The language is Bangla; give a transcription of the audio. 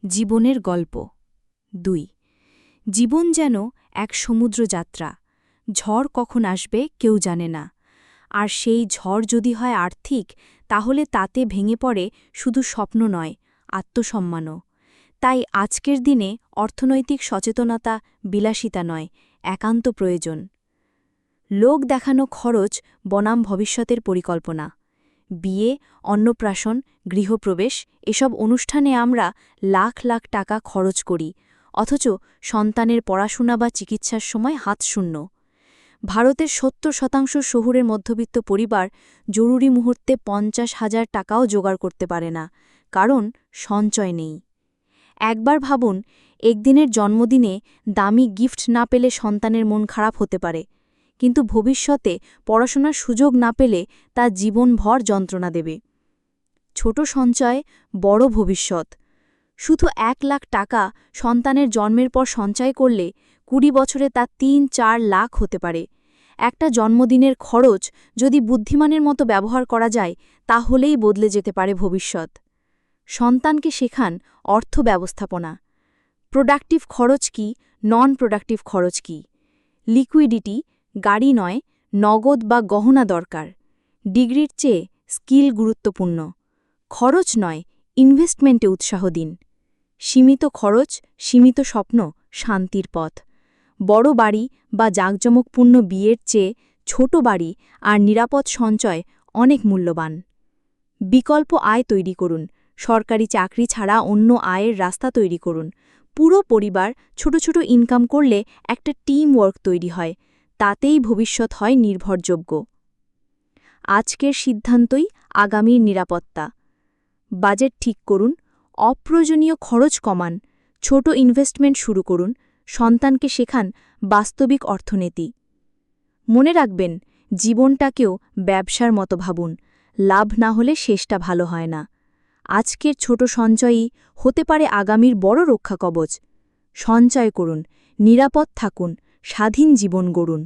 জীবনের গল্প ২ জীবন যেন এক সমুদ্র যাত্রা। ঝড় কখন আসবে কেউ জানে না। আর সেই ঝড় যদি হয় আর্থিক, তাহলে তাতে ভেঙে পড়ে শুধু স্বপ্ন নয়, আত্মসম্মানও। তাই আজকের দিনে অর্থনৈতিক সচেতনতা বিলাসিতা নয়, একান্ত প্রয়োজন। লোক দেখানো খরচ বনাম ভবিষ্যতের পরিকল্পনা। বিয়ে, অন্নপ্রাশন, গৃহপ্রবেশ এসব অনুষ্ঠানে আমরা লাখ লাখ টাকা খরচ করি, অথচ সন্তানের পড়াশোনা বা চিকিৎসার সময় হাত শূন্য। ভারতের ৭০% শহুরের মধ্যবিত্ত পরিবার জরুরি মুহূর্তে ৫০,০০০ টাকাও জোগাড় করতে পারে না, কারণ সঞ্চয় নেই। একবার ভাবুন, একদিনের জন্মদিনে দামি গিফট না পেলে সন্তানের মন খারাপ হতে পারে, কিন্তু ভবিষ্যতে পড়াশোনার সুযোগ না পেলে তা জীবনভর যন্ত্রণা দেবে। ছোট সঞ্চয়, বড় ভবিষ্যৎ। শুধু ১ লাখ টাকা সন্তানের জন্মের পর সঞ্চয় করলে ২০ বছরে তা ৩-৪ লাখ হতে পারে। একটা জন্মদিনের খরচ যদি বুদ্ধিমানের মতো ব্যবহার করা যায়, তাহলেই বদলে যেতে পারে ভবিষ্যৎ। সন্তানকে শেখান অর্থ ব্যবস্থাপনা। প্রোডাক্টিভ খরচ কি, নন প্রোডাক্টিভ খরচ কি। লিকুইডিটি, গাড়ি নয়, নগদ বা গহনা দরকার। ডিগ্রির চেয়ে স্কিল গুরুত্বপূর্ণ। খরচ নয়, ইনভেস্টমেন্টে উৎসাহ দিন। সীমিত খরচ, সীমিত স্বপ্ন, শান্তির পথ। বড় বাড়ি বা জাঁকজমকপূর্ণ বিয়ের চেয়ে ছোট বাড়ি আর নিরাপদ সঞ্চয় অনেক মূল্যবান। বিকল্প আয় তৈরি করুন। সরকারি চাকরি ছাড়া অন্য আয়ের রাস্তা তৈরি করুন। পুরো পরিবার ছোট ছোট ইনকাম করলে একটা টিম ওয়ার্ক তৈরি হয়, তাতেই ভবিষ্যৎ হয় নির্ভরযোগ্য। আজকের সিদ্ধান্তই আগামীর নিরাপত্তা। বাজেট ঠিক করুন, অপ্রয়োজনীয় খরচ কমান, ছোট ইনভেস্টমেন্ট শুরু করুন, সন্তানকে শেখান বাস্তবিক অর্থনীতি। মনে রাখবেন, জীবনটাকেও ব্যবসার মতো ভাবুন, লাভ না হলে শেষটা ভালো হয় না। আজকের ছোট সঞ্চয়ই হতে পারে আগামীর বড় রক্ষা কবচ। সঞ্চয় করুন, নিরাপদ থাকুন, স্বাধীন জীবন গড়ুন।